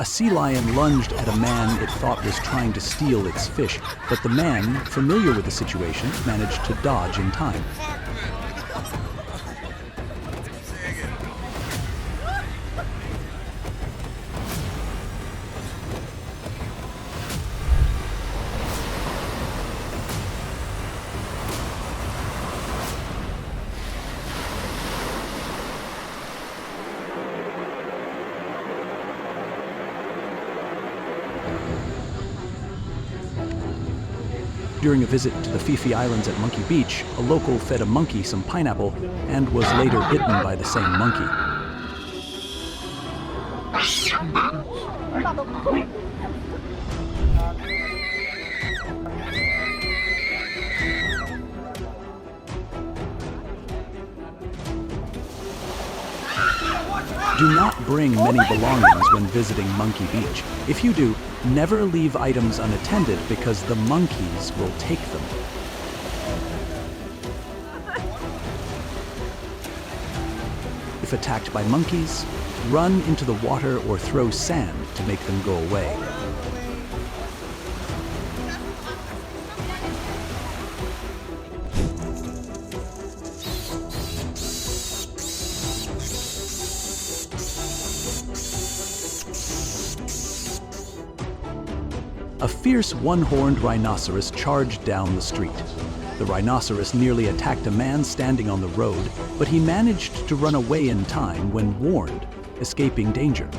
A sea lion lunged at a man it thought was trying to steal its fish, but the man, familiar with the situation, managed to dodge in time. During a visit to the Fifi Islands at Monkey Beach, a local fed a monkey some pineapple and was later bitten by the same monkey. Do not bring many belongings when visiting Monkey Beach. If you do, never leave items unattended because the monkeys will take them. If attacked by monkeys, run into the water or throw sand to make them go away. A fierce one-horned rhinoceros charged down the street. The rhinoceros nearly attacked a man standing on the road, but he managed to run away in time when warned, escaping danger.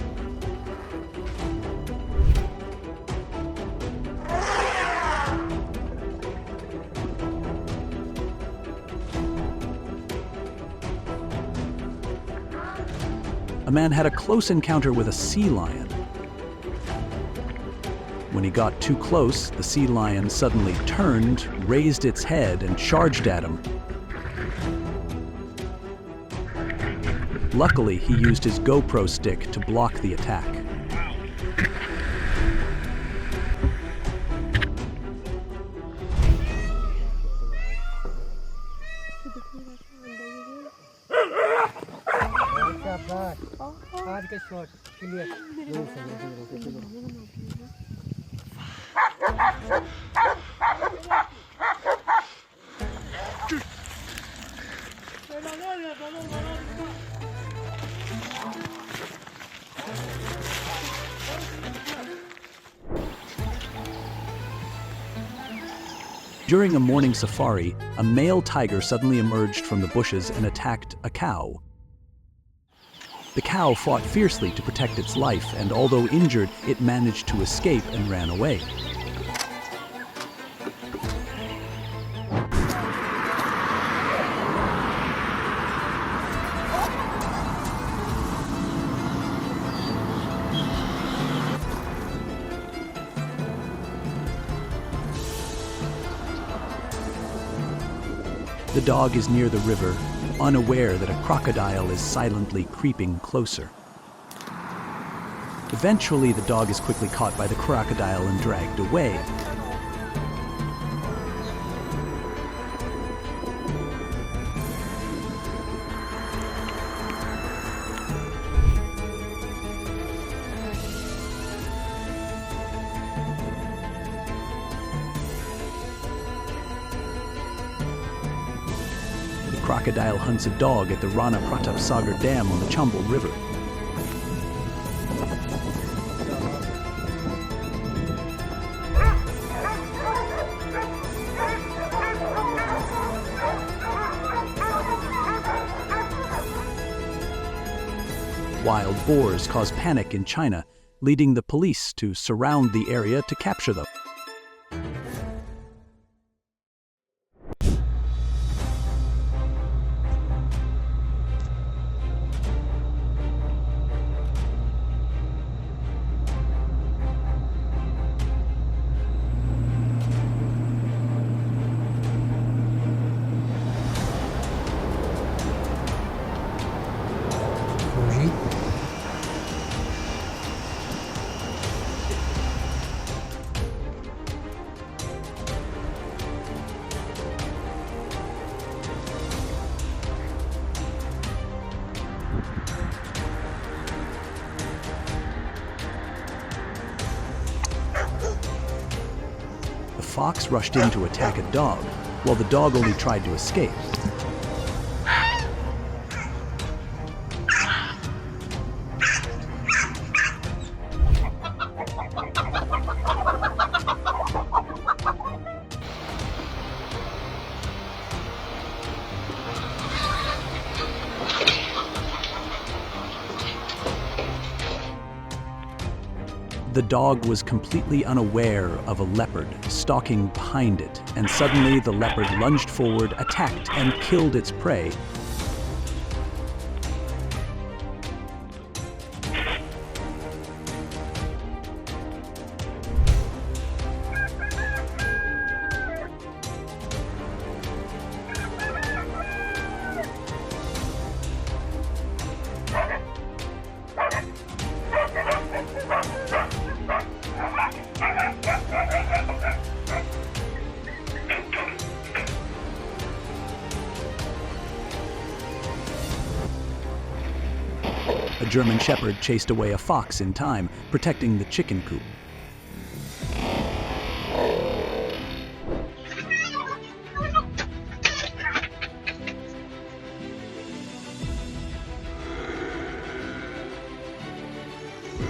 A man had a close encounter with a sea lion. When he got too close, the sea lion suddenly turned, raised its head, and charged at him. Luckily, he used his GoPro stick to block the attack. During a morning safari, a male tiger suddenly emerged from the bushes and attacked a cow. The cow fought fiercely to protect its life, and although injured, it managed to escape and ran away. The dog is near the river, unaware that a crocodile is silently creeping closer. Eventually, the dog is quickly caught by the crocodile and dragged away. The crocodile hunts a dog at the Rana Pratap Sagar Dam on the Chambal River. Wild boars cause panic in China, leading the police to surround the area to capture them. fox rushed in to attack a dog, while the dog only tried to escape. The dog was completely unaware of a leopard stalking behind it, and suddenly the leopard lunged forward, attacked, and killed its prey. A German shepherd chased away a fox in time, protecting the chicken coop.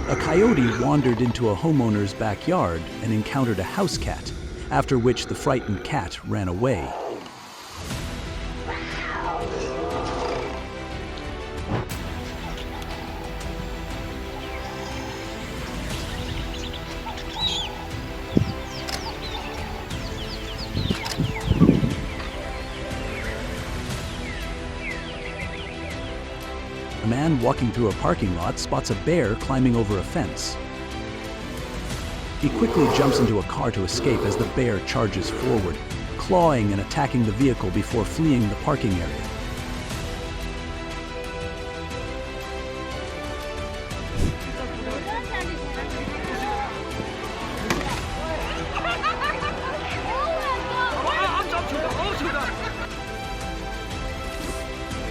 A coyote wandered into a homeowner's backyard and encountered a house cat, after which the frightened cat ran away. A man walking through a parking lot spots a bear climbing over a fence. He quickly jumps into a car to escape as the bear charges forward, clawing and attacking the vehicle before fleeing the parking area.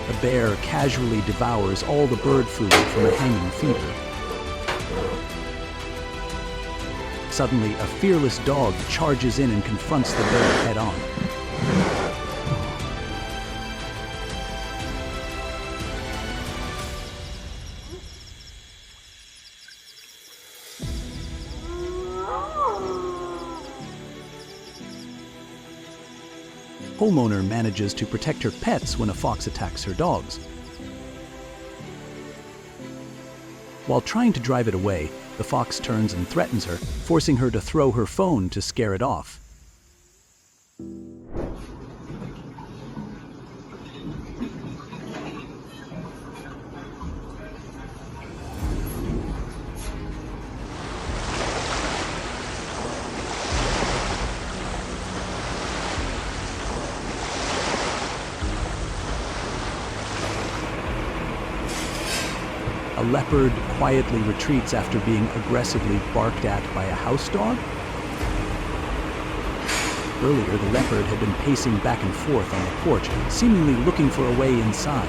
The bear casually devours all the bird food from a hanging feeder. Suddenly, a fearless dog charges in and confronts the bear head-on. Homeowner manages to protect her pets when a fox attacks her dogs. While trying to drive it away, the fox turns and threatens her, forcing her to throw her phone to scare it off. A leopard quietly retreats after being aggressively barked at by a house dog? Earlier, the leopard had been pacing back and forth on the porch, seemingly looking for a way inside.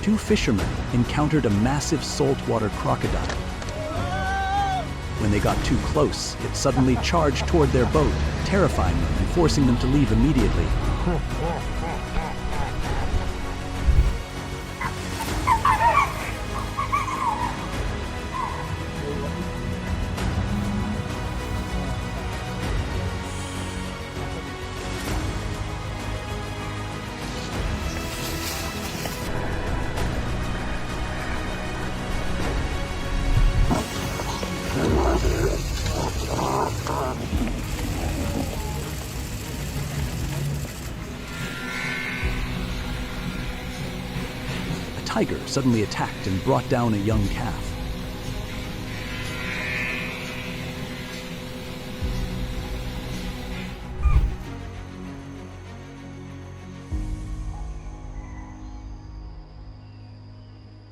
Two fishermen encountered a massive saltwater crocodile. When they got too close, it suddenly charged toward their boat, terrifying them and forcing them to leave immediately. A tiger suddenly attacked and brought down a young calf.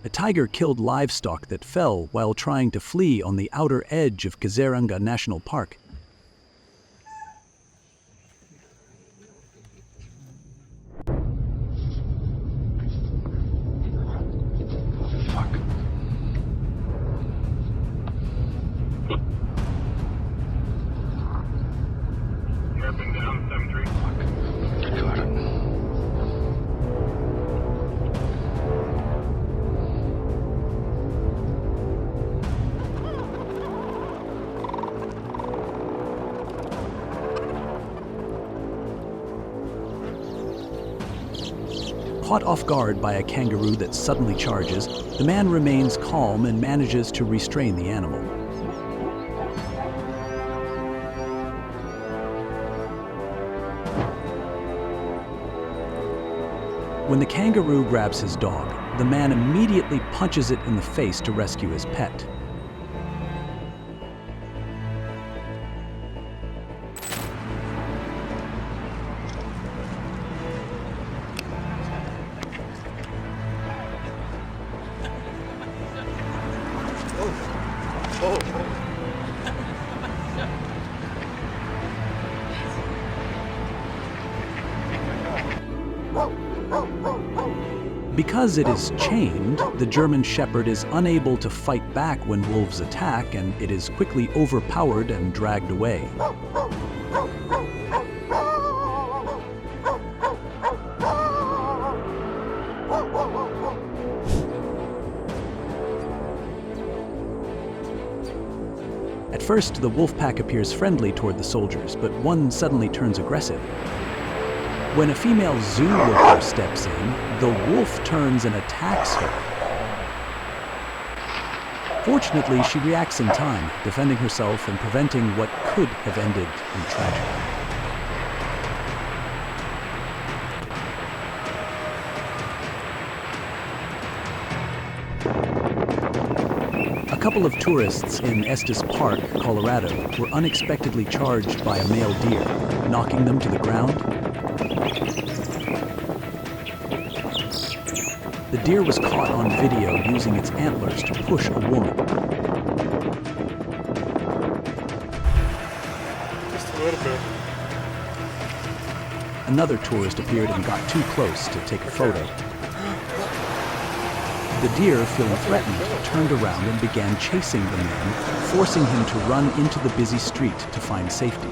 A A tiger killed livestock that fell while trying to flee on the outer edge of Kaziranga National Park. Caught off guard by a kangaroo that suddenly charges, the man remains calm and manages to restrain the animal. When the kangaroo grabs his dog, the man immediately punches it in the face to rescue his pet. Because it is chained, the German Shepherd is unable to fight back when wolves attack, and it is quickly overpowered and dragged away. At first, the wolf pack appears friendly toward the soldiers, but one suddenly turns aggressive. When a female zoo worker steps in, the wolf turns and attacks her. Fortunately, she reacts in time, defending herself and preventing what could have ended in tragedy. A couple of tourists in Estes Park, Colorado, were unexpectedly charged by a male deer, knocking them to the ground. The deer was caught on video using its antlers to push a woman. Just a little bit. Another tourist appeared and got too close to take a photo. The deer, feeling threatened, turned around and began chasing the man, forcing him to run into the busy street to find safety.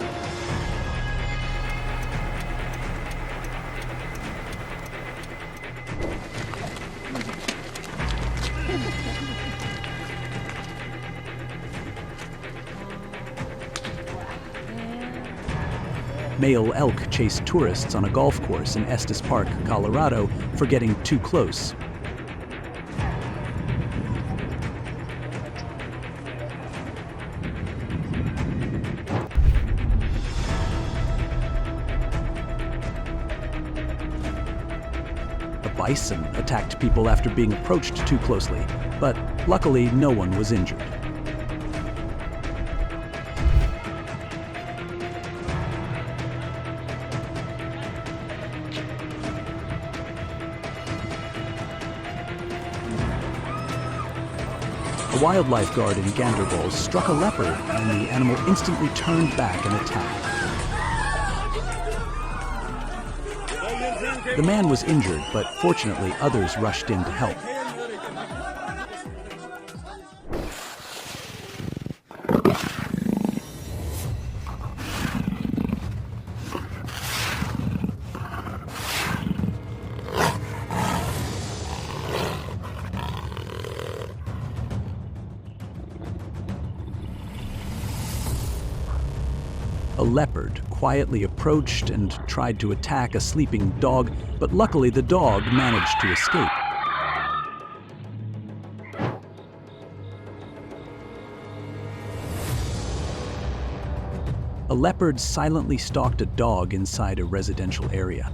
Male elk chased tourists on a golf course in Estes Park, Colorado, for getting too close. A bison attacked people after being approached too closely, but luckily no one was injured. A wildlife guard in Ganderbowl struck a leopard, and the animal instantly turned back and attacked. The man was injured, but fortunately others rushed in to help. A leopard quietly approached and tried to attack a sleeping dog, but luckily the dog managed to escape. A leopard silently stalked a dog inside a residential area.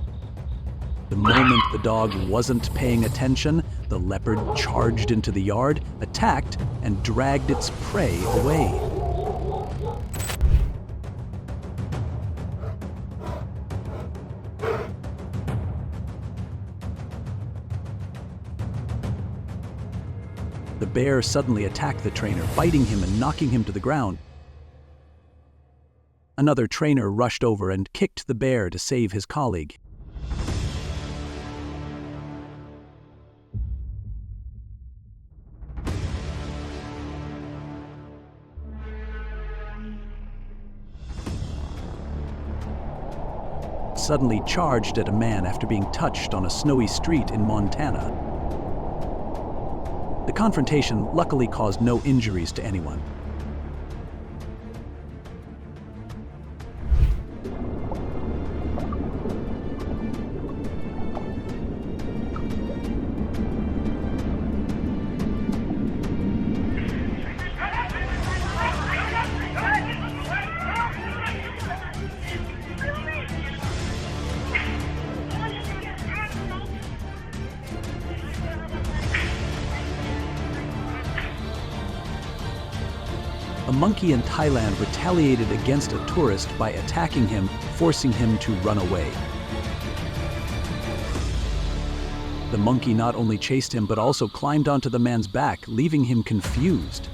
The moment the dog wasn't paying attention, the leopard charged into the yard, attacked, and dragged its prey away. bear suddenly attacked the trainer, biting him and knocking him to the ground. Another trainer rushed over and kicked the bear to save his colleague. Suddenly charged at a man after being touched on a snowy street in Montana. The confrontation luckily caused no injuries to anyone. A monkey in Thailand retaliated against a tourist by attacking him, forcing him to run away. The monkey not only chased him but also climbed onto the man's back, leaving him confused.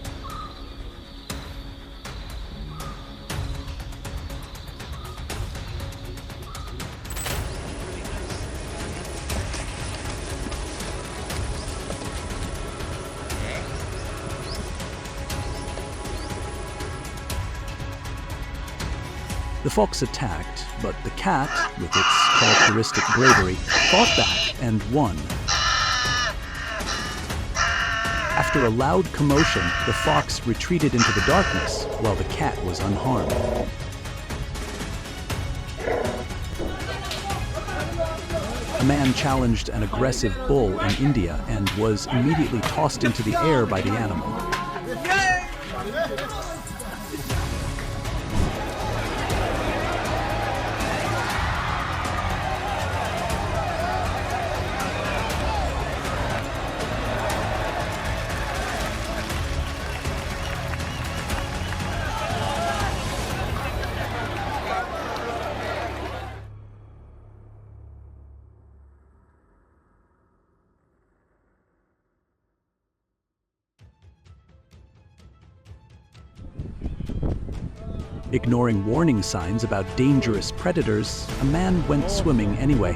The fox attacked, but the cat, with its characteristic bravery, fought back and won. After a loud commotion, the fox retreated into the darkness, while the cat was unharmed. A man challenged an aggressive bull in India and was immediately tossed into the air by the animal. Ignoring warning signs about dangerous predators, a man went swimming anyway.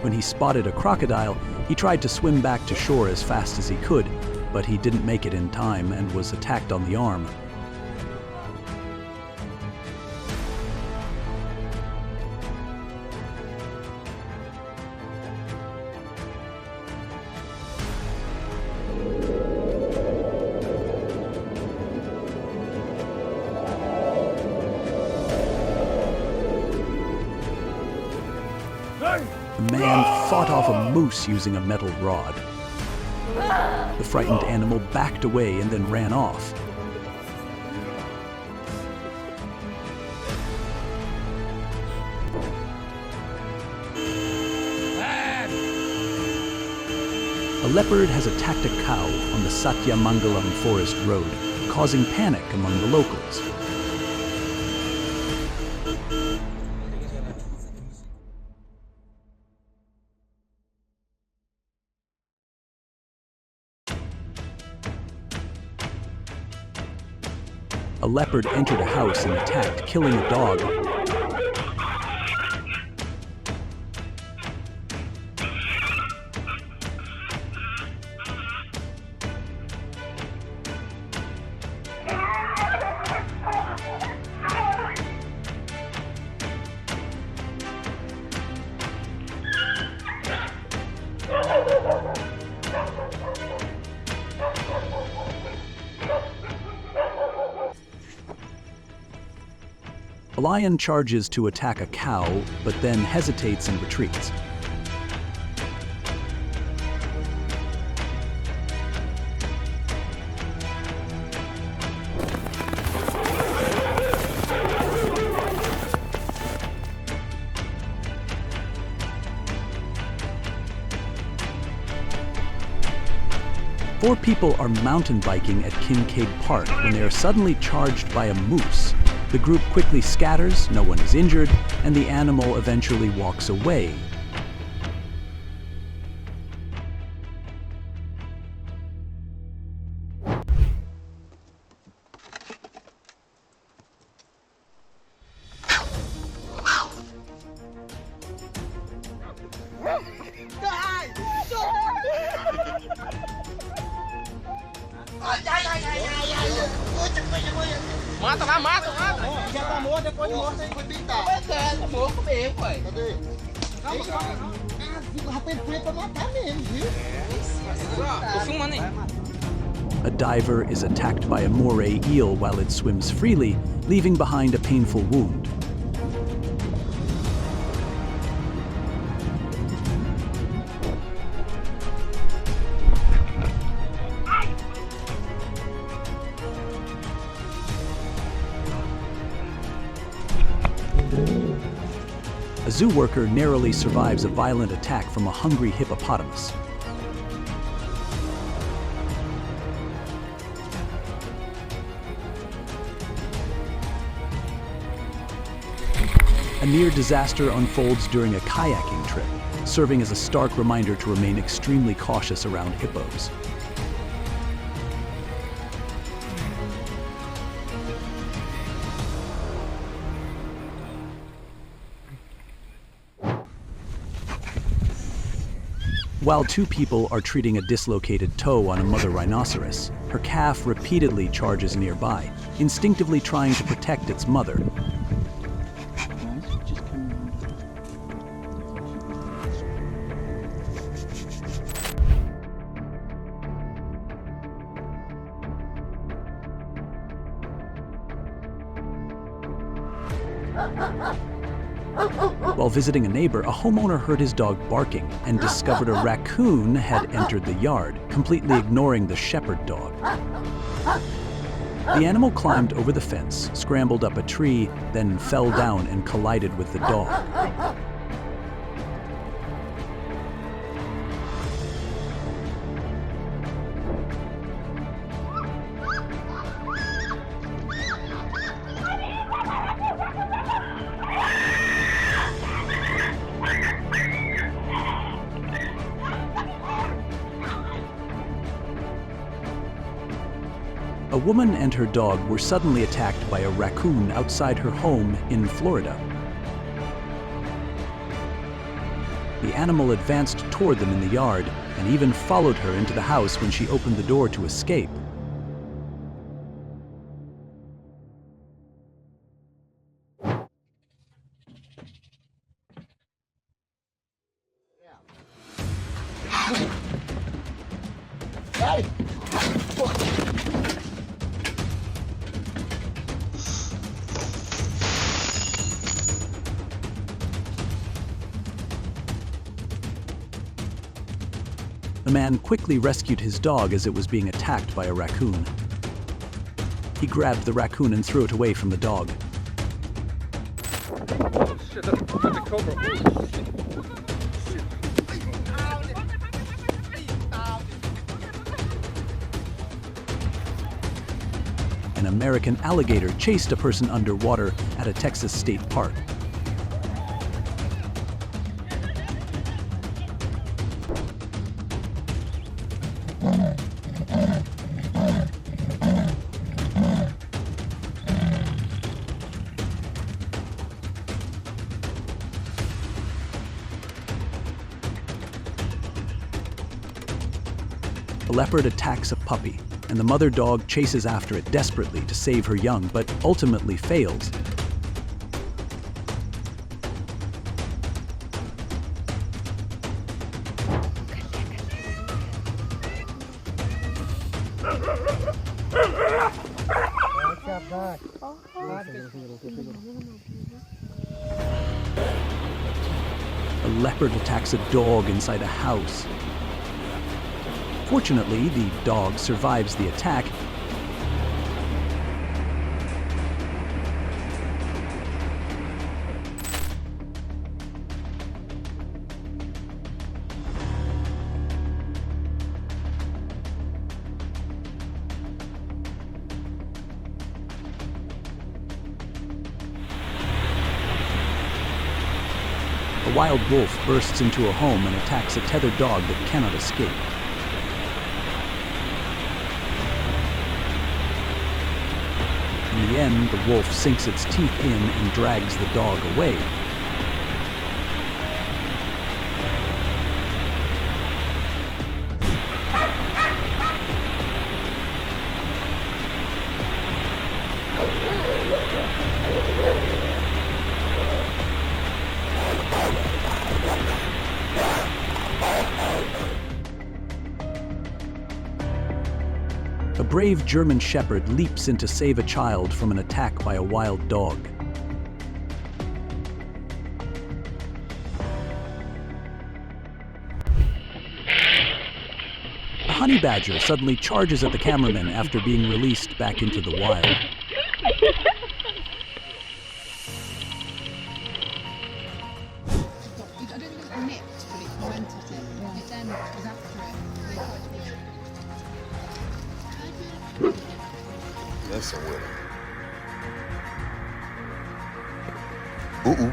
When he spotted a crocodile, he tried to swim back to shore as fast as he could, but he didn't make it in time and was attacked on the arm. The man fought off a moose using a metal rod. The frightened animal backed away and then ran off. A leopard has attacked a cow on the Satyamangalam Forest Road, causing panic among the locals. A leopard entered a house and attacked, killing a dog. A lion charges to attack a cow, but then hesitates and retreats. Four people are mountain biking at Kincaid Park when they are suddenly charged by a moose. The group quickly scatters, no one is injured, and the animal eventually walks away. Mata lá, mata. Já tá morto, depois de morto aí. Tá morto mesmo, ué. Cadê? Calma. Ah, rapaz, ele pra matar mesmo, viu? Tô filmando aí. A diver is attacked by a moray eel while it swims freely, leaving behind a painful wound. A zoo worker narrowly survives a violent attack from a hungry hippopotamus. A near disaster unfolds during a kayaking trip, serving as a stark reminder to remain extremely cautious around hippos. While two people are treating a dislocated toe on a mother rhinoceros, her calf repeatedly charges nearby, instinctively trying to protect its mother. While visiting a neighbor, a homeowner heard his dog barking and discovered a raccoon had entered the yard, completely ignoring the shepherd dog. The animal climbed over the fence, scrambled up a tree, then fell down and collided with the dog. A woman and her dog were suddenly attacked by a raccoon outside her home in Florida. The animal advanced toward them in the yard and even followed her into the house when she opened the door to escape. The man quickly rescued his dog as it was being attacked by a raccoon. He grabbed the raccoon and threw it away from the dog. Oh shit, that's a cobra. Oh, shit. An American alligator chased a person underwater at a Texas state park. A leopard attacks a puppy, and the mother dog chases after it desperately to save her young, but ultimately fails. A leopard attacks a dog inside a house. Fortunately, the dog survives the attack. A wild wolf bursts into a home and attacks a tethered dog that cannot escape. In the end, the wolf sinks its teeth in and drags the dog away. brave German shepherd leaps in to save a child from an attack by a wild dog. A honey badger suddenly charges at the cameraman after being released back into the wild. I don't think it nipped, but it went at it. It then was after it. That's a winner. Ooh.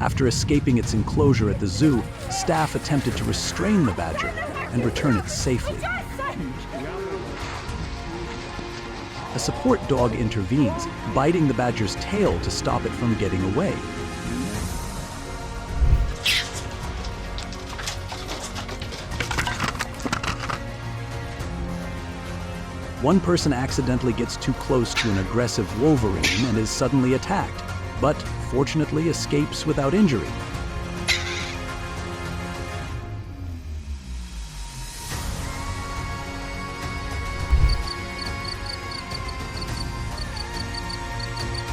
After escaping its enclosure at the zoo, staff attempted to restrain the badger and return it safely. A support dog intervenes, biting the badger's tail to stop it from getting away. One person accidentally gets too close to an aggressive wolverine and is suddenly attacked, but fortunately escapes without injury.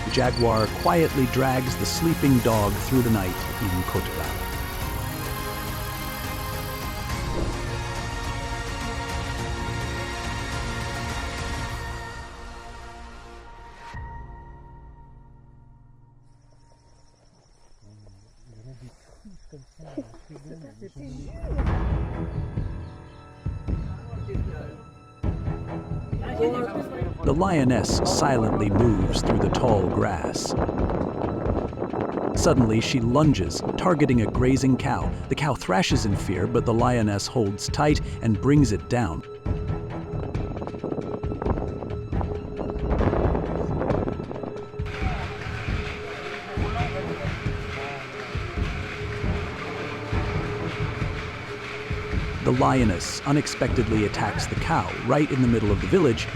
The jaguar quietly drags the sleeping dog through the night in Côte d'Ivoire. The lioness silently moves through the tall grass. Suddenly, she lunges, targeting a grazing cow. The cow thrashes in fear, but the lioness holds tight and brings it down. The lioness unexpectedly attacks the cow right in the middle of the village.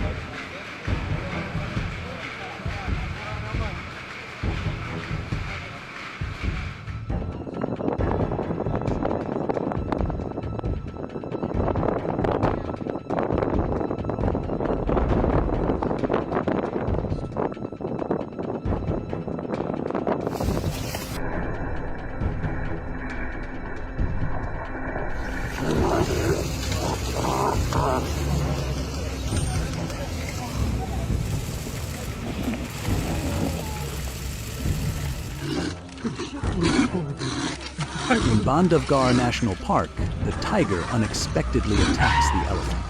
In Bandhavgarh National Park, the tiger unexpectedly attacks the elephant.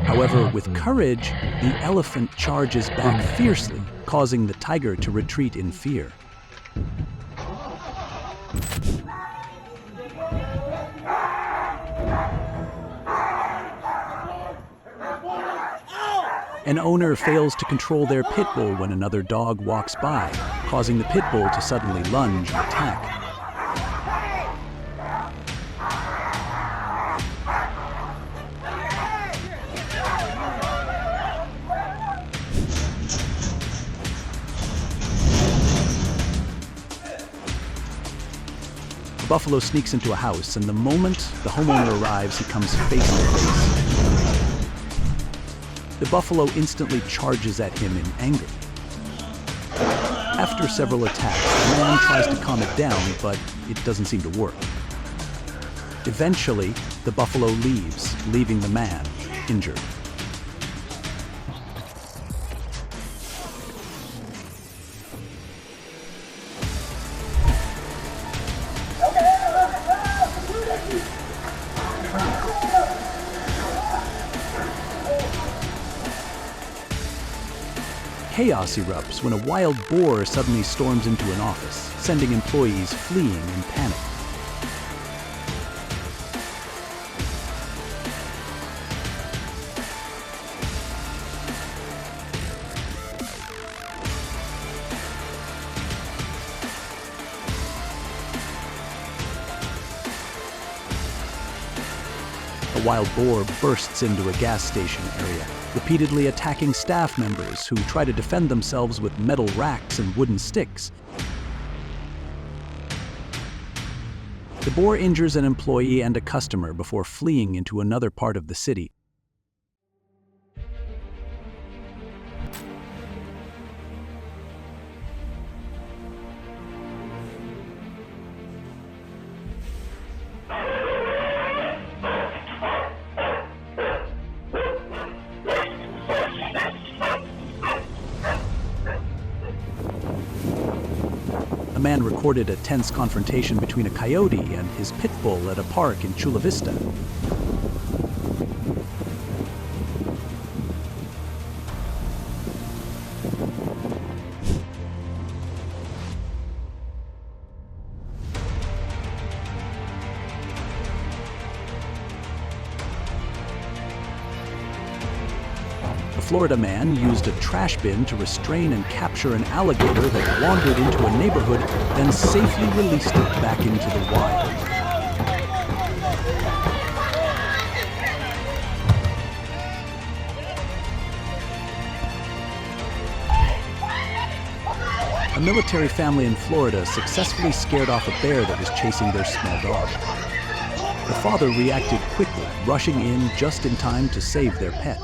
However, with courage, the elephant charges back fiercely, causing the tiger to retreat in fear. An owner fails to control their pit bull when another dog walks by, causing the pit bull to suddenly lunge and attack. The buffalo sneaks into a house, and the moment the homeowner arrives, he comes face to face. The buffalo instantly charges at him in anger. After several attacks, the man tries to calm it down, but it doesn't seem to work. Eventually, the buffalo leaves, leaving the man injured. Chaos erupts when a wild boar suddenly storms into an office, sending employees fleeing in panic. A wild boar bursts into a gas station area, repeatedly attacking staff members who try to defend themselves with metal racks and wooden sticks. The boar injures an employee and a customer before fleeing into another part of the city. A man recorded a tense confrontation between a coyote and his pit bull at a park in Chula Vista. A Florida man used a trash bin to restrain and capture an alligator that wandered into a neighborhood, then safely released it back into the wild. A military family in Florida successfully scared off a bear that was chasing their small dog. The father reacted quickly, rushing in just in time to save their pet.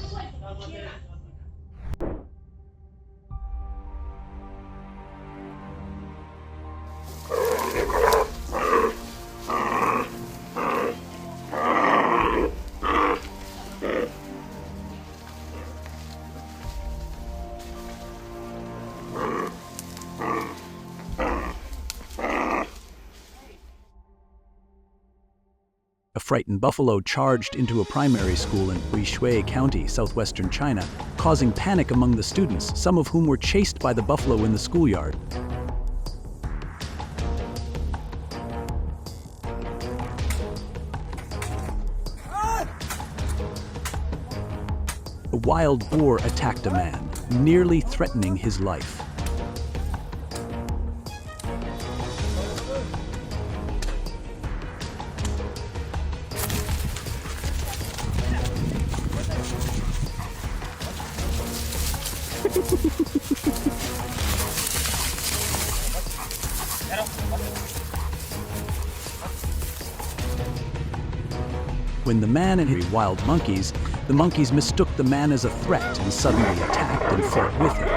A frightened buffalo charged into a primary school in Huishui County, southwestern China, causing panic among the students, some of whom were chased by the buffalo in the schoolyard. A wild boar attacked a man, nearly threatening his life. When the man and his wild monkeys, the monkeys mistook the man as a threat and suddenly attacked and fought with him.